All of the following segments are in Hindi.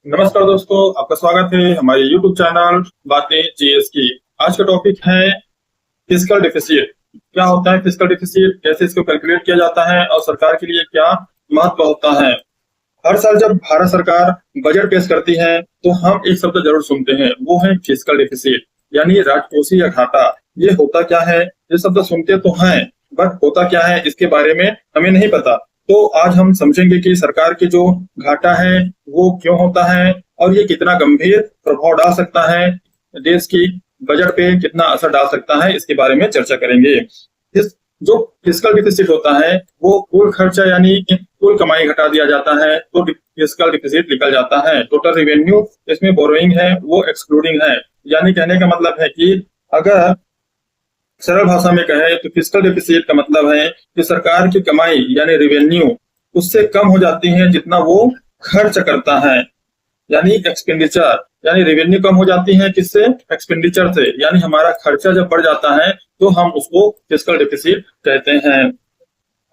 नमस्कार दोस्तों, आपका स्वागत है हमारे YouTube चैनल बातें जीएस की। आज का टॉपिक है फिस्कल डिफिसिट। क्या होता है फिस्कल डिफिसिट, कैसे इसको कैलकुलेट किया जाता है और सरकार के लिए क्या महत्व होता है। हर साल जब भारत सरकार बजट पेश करती है तो हम एक शब्द जरूर सुनते हैं, वो है फिस्कल डिफिसिट यानी राजकोषीय घाटा। ये होता क्या है, ये शब्द सुनते तो हैं बट होता क्या है इसके बारे में हमें नहीं पता। तो आज हम समझेंगे कि सरकार के जो घाटा है वो क्यों होता है और ये कितना गंभीर प्रभाव डाल सकता है, देश की बजट पे कितना असर डाल सकता है, इसके बारे में चर्चा करेंगे। इस जो फिस्कल डिफिसिट होता है वो कुल खर्चा यानी कुल कमाई घटा दिया जाता है तो फिस्कल डिफिसिट निकल जाता है। टोटल रिवेन्यू इसमें बोरोइंग है वो एक्सक्लूडिंग है, यानी कहने का मतलब है कि अगर सरल भाषा में कहे तो फिस्कल डिफिसिट का मतलब है कि सरकार की कमाई यानी रिवेन्यू उससे कम हो जाती है जितना वो खर्च करता है, यानी एक्सपेंडिचर। यानी रिवेन्यू कम हो जाती है किससे, एक्सपेंडिचर से, यानी हमारा खर्चा जब बढ़ जाता है तो हम उसको फिस्कल डिफिसिट कहते हैं।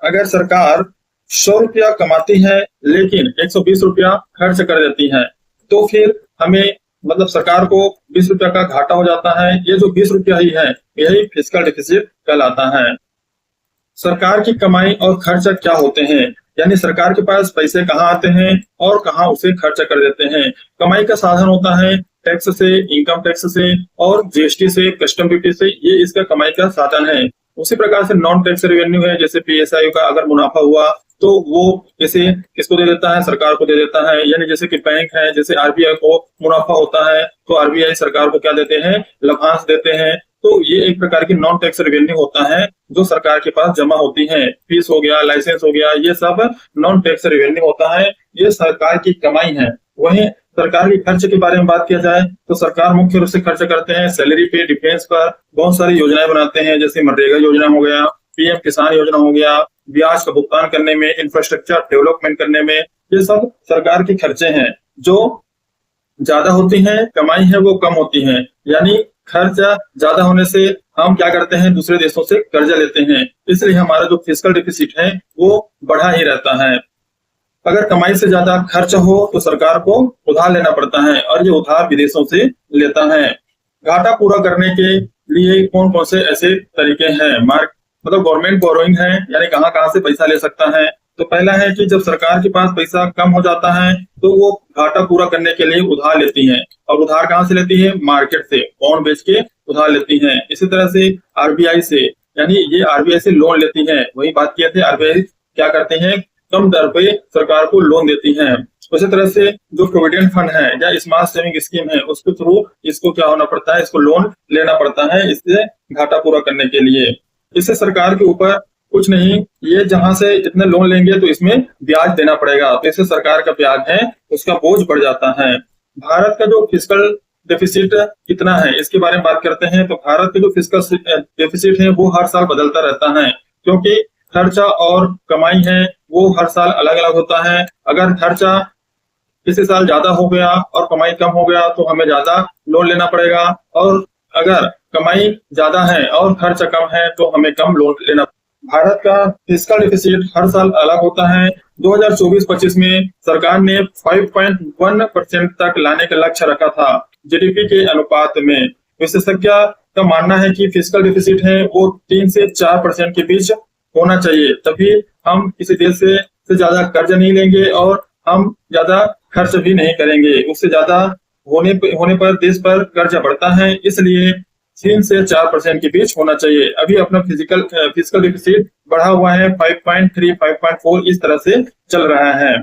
अगर सरकार 100 रुपया कमाती है लेकिन 120 रुपया खर्च कर देती है तो फिर हमें मतलब सरकार को 20 रुपया का घाटा हो जाता है। ये जो 20 रुपया ही है यही फिस्कल डिफिसिट कहलाता है। सरकार की कमाई और खर्चा क्या होते हैं, यानी सरकार के पास पैसे कहाँ आते हैं और कहाँ उसे खर्च कर देते हैं। कमाई का साधन होता है टैक्स से, इनकम टैक्स से और जीएसटी से, कस्टम ड्यूटी से, ये इसका कमाई का साधन है। उसी प्रकार से नॉन टैक्स रेवेन्यू है, जैसे पीएसआई का अगर मुनाफा हुआ तो वो जैसे किसको दे देता है, सरकार को दे देता है। यानी जैसे कि बैंक है, जैसे आरबीआई को मुनाफा होता है तो आरबीआई सरकार को क्या देते हैं, लाभांश देते हैं। तो ये एक प्रकार की नॉन टैक्स रेवेन्यू होता है जो सरकार के पास जमा होती है। फीस हो गया, लाइसेंस हो गया, ये सब नॉन टैक्स रेवेन्यू होता है, ये सरकार की कमाई है। वहीं सरकार के खर्च के बारे में बात किया जाए तो सरकार मुख्य रूप से खर्च करते हैं सैलरी पे, डिफेंस पर, बहुत सारी योजनाएं बनाते हैं जैसे मनरेगा योजना हो गया, पीएम किसान योजना हो गया, ब्याज का भुगतान करने में, इंफ्रास्ट्रक्चर डेवलपमेंट करने में, ये सब सरकार के खर्चे हैं। जो ज्यादा होती हैं, कमाई है वो कम होती है, यानी खर्चा ज्यादा होने से हम क्या करते हैं, दूसरे देशों से कर्जा लेते हैं, इसलिए हमारा जो फिस्कल डिफिसिट है वो बढ़ा ही रहता है। अगर कमाई से ज्यादा खर्च हो तो सरकार को उधार लेना पड़ता है और ये उधार विदेशों से लेता है। घाटा पूरा करने के लिए कौन कौन से ऐसे तरीके हैं, मतलब गवर्नमेंट बोरोइंग है, यानी कहाँ कहाँ से पैसा ले सकता है। तो पहला है कि जब सरकार के पास पैसा कम हो जाता है तो वो घाटा पूरा करने के लिए उधार लेती है। और उधार कहाँ से लेती है, मार्केट से बॉन्ड बेच के उधार लेती है। इसी तरह से आरबीआई से, यानी ये आरबीआई से लोन लेती है। वही बात किए थे, आरबीआई क्या करते हैं, कम दर पे सरकार को लोन देती है। उसी तरह से जो प्रोविडेंट फंड है या स्मार्ट सेविंग स्कीम है उसके थ्रू इसको क्या होना पड़ता है, इसको लोन लेना पड़ता है, इससे घाटा पूरा करने के लिए। इससे सरकार के ऊपर कुछ नहीं, ये जहां से जितने लोन लेंगे तो इसमें ब्याज देना पड़ेगा, तो इससे सरकार का ब्याज है उसका बोझ बढ़ जाता है। भारत का जो फिस्कल डेफिसिट कितना है इसके बारे में बात करते हैं। तो भारत का जो फिस्कल डेफिसिट है वो हर साल बदलता रहता है, क्योंकि खर्चा और कमाई है वो हर साल अलग अलग होता है। अगर खर्चा किसी साल ज्यादा हो गया और कमाई कम हो गया तो हमें ज्यादा लोन लेना पड़ेगा, और अगर कमाई ज्यादा है और खर्च कम है तो हमें कम लोन लेना। भारत का फिस्कल डिफिसिट हर साल अलग होता है। 2024-25 में सरकार ने 5.1% तक लाने का लक्ष्य रखा था जीडीपी के अनुपात में। विशेषज्ञ का मानना है कि फिस्कल डिफिसिट है वो 3 से 4% के बीच होना चाहिए, तभी हम किसी देश से ज्यादा कर्ज नहीं लेंगे और हम ज्यादा खर्च भी नहीं करेंगे। उससे ज्यादा होने पर देश पर कर्ज बढ़ता है, इसलिए 3 से 4% के बीच होना चाहिए। अभी अपना फिजिकल डिफिसिट बढ़ा हुआ है 5.3, 5.4 इस तरह से चल रहा है।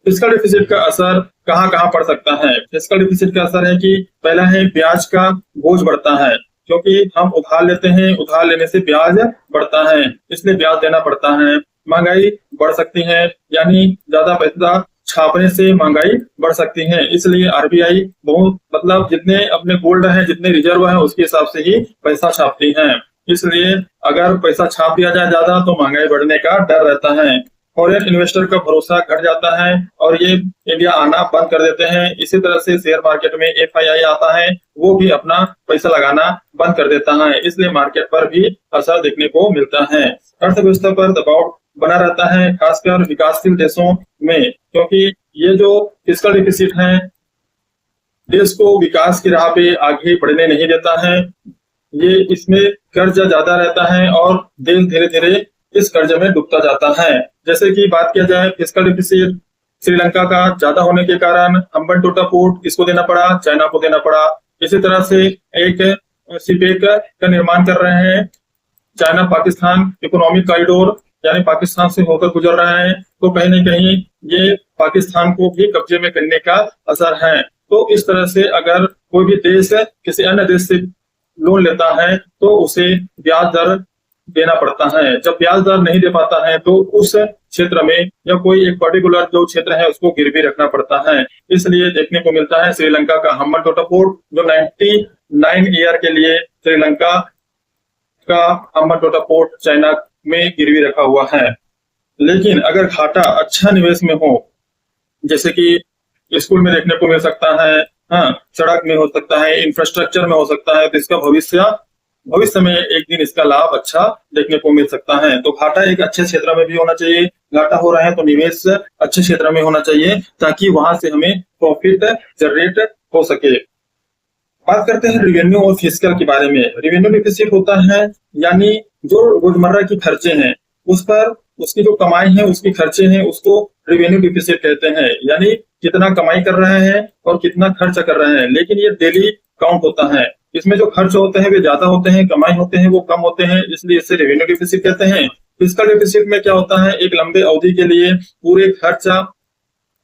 फिस्कल डिफिसिट का असर कहाँ कहाँ पड़ सकता है। फिस्कल डिफिसिट का असर है कि पहला है ब्याज का बोझ बढ़ता है, क्योंकि हम उधार लेते हैं, उधार लेने से ब्याज बढ़ता है, इसलिए ब्याज देना पड़ता है। महंगाई बढ़ सकती है, यानी ज्यादा पैसा छापने से महंगाई बढ़ सकती है, इसलिए आरबीआई बहुत मतलब जितने अपने गोल्ड है, जितने रिजर्व है उसके हिसाब से ही पैसा छापती है। इसलिए अगर पैसा छाप दिया जाए ज्यादा तो महंगाई बढ़ने का डर रहता है। फॉरेन इन्वेस्टर का भरोसा घट जाता है और ये इंडिया आना बंद कर देते हैं। इसी तरह से शेयर मार्केट में एफआईआई आता है, वो भी अपना पैसा लगाना बंद कर देता है, इसलिए मार्केट पर भी असर देखने को मिलता है। अर्थव्यवस्था पर दबाव बना रहता है, खासकर विकासशील देशों में, क्योंकि ये जो फिस्कल डिफिसिट है देश को विकास की राह पे आगे बढ़ने नहीं देता है। ये इसमें कर्जा ज्यादा रहता है और देश धीरे धीरे इस कर्ज में डूबता जाता है। जैसे कि बात किया जाए फिस्कल डिफिसिट श्रीलंका का ज्यादा होने के कारण हम्बनटोटा पोर्ट इसको देना पड़ा, चाइना को देना पड़ा। इसी तरह से एक सिपेक का निर्माण कर रहे हैं, चाइना पाकिस्तान इकोनॉमिक कॉरिडोर यानी पाकिस्तान से होकर गुजर रहा है, तो कहीं न कहीं ये पाकिस्तान को भी कब्जे में करने का असर है। तो इस तरह से अगर कोई भी देश किसी अन्य देश से लोन लेता है तो उसे ब्याज दर देना पड़ता है। जब ब्याज दर नहीं दे पाता है तो उस क्षेत्र में या कोई एक पर्टिकुलर जो क्षेत्र है उसको गिरवी रखना पड़ता है। इसलिए देखने को मिलता है श्रीलंका का हम्बनटोटा पोर्ट जो 99 ईयर के लिए श्रीलंका का हम्बनटोटा पोर्ट चाइना में गिरवी रखा हुआ है। लेकिन अगर घाटा अच्छा निवेश में हो, जैसे कि स्कूल में देखने को मिल सकता है, हाँ, सड़क में हो सकता है, इंफ्रास्ट्रक्चर में हो सकता है, तो इसका भविष्य में एक दिन इसका लाभ अच्छा देखने को मिल सकता है। तो घाटा एक अच्छे क्षेत्र में भी होना चाहिए। घाटा हो रहा है तो निवेश अच्छे क्षेत्र में होना चाहिए ताकि वहां से हमें प्रॉफिट जनरेट हो सके। बात करते हैं रेवेन्यू और फिस्कल के बारे में। रेवेन्यू डिफिसिट होता है यानी जो रोजमर्रा की खर्चे हैं उस पर उसकी जो कमाई है उसकी खर्चे हैं उसको रेवेन्यू डिफिसिट कहते हैं। यानी कितना कमाई कर रहे हैं और कितना खर्च कर रहे हैं, लेकिन ये डेली काउंट होता है। इसमें जो खर्च होते हैं वे ज्यादा होते हैं, कमाई होते हैं वो कम होते हैं, इसलिए इसे रेवेन्यू डिफिसिट कहते हैं। फिस्कल डिफिसिट में क्या होता है, एक लंबे अवधि के लिए पूरे खर्चा,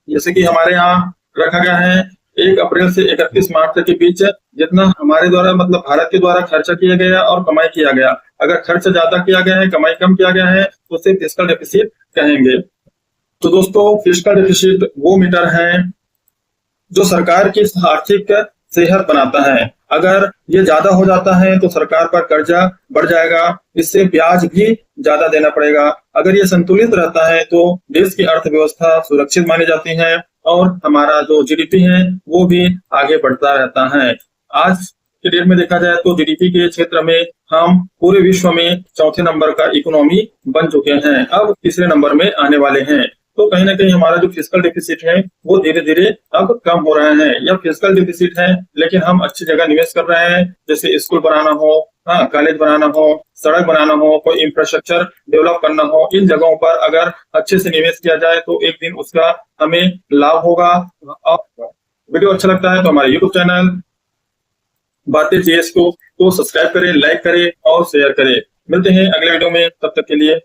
जैसे कि हमारे यहाँ रखा गया है 1 अप्रैल से 31 मार्च तक के बीच जितना हमारे द्वारा मतलब भारत के द्वारा खर्चा किया गया और कमाई किया गया, अगर खर्च ज्यादा किया गया है कमाई कम किया गया है तो उसे फिस्कल डेफिसिट कहेंगे। तो दोस्तों फिस्कल डेफिसिट वो मीटर है जो सरकार की आर्थिक सेहत बनाता है। अगर ये ज्यादा हो जाता है तो सरकार पर कर्जा बढ़ जाएगा, इससे ब्याज भी ज्यादा देना पड़ेगा। अगर ये संतुलित रहता है तो देश की अर्थव्यवस्था सुरक्षित मानी जाती है और हमारा जो जीडीपी है वो भी आगे बढ़ता रहता है। आज के डेट में देखा जाए तो जीडीपी के क्षेत्र में हम पूरे विश्व में चौथे नंबर का इकोनॉमी बन चुके हैं, अब तीसरे नंबर में आने वाले हैं। तो कहीं ना कहीं हमारा जो फिस्कल डिफिसिट है वो धीरे धीरे अब कम हो रहा है। यह फिस्कल डिफिसिट है लेकिन हम अच्छी जगह निवेश कर रहे हैं, जैसे स्कूल बनाना हो, हाँ, कॉलेज बनाना हो, सड़क बनाना हो, कोई इंफ्रास्ट्रक्चर डेवलप करना हो, इन जगहों पर अगर अच्छे से निवेश किया जाए तो एक दिन उसका हमें लाभ होगा। वीडियो अच्छा लगता है तो हमारे यूट्यूब चैनल बातें जीएस को सब्सक्राइब करें, लाइक करें और शेयर करें। मिलते हैं अगले वीडियो में, तब तक के लिए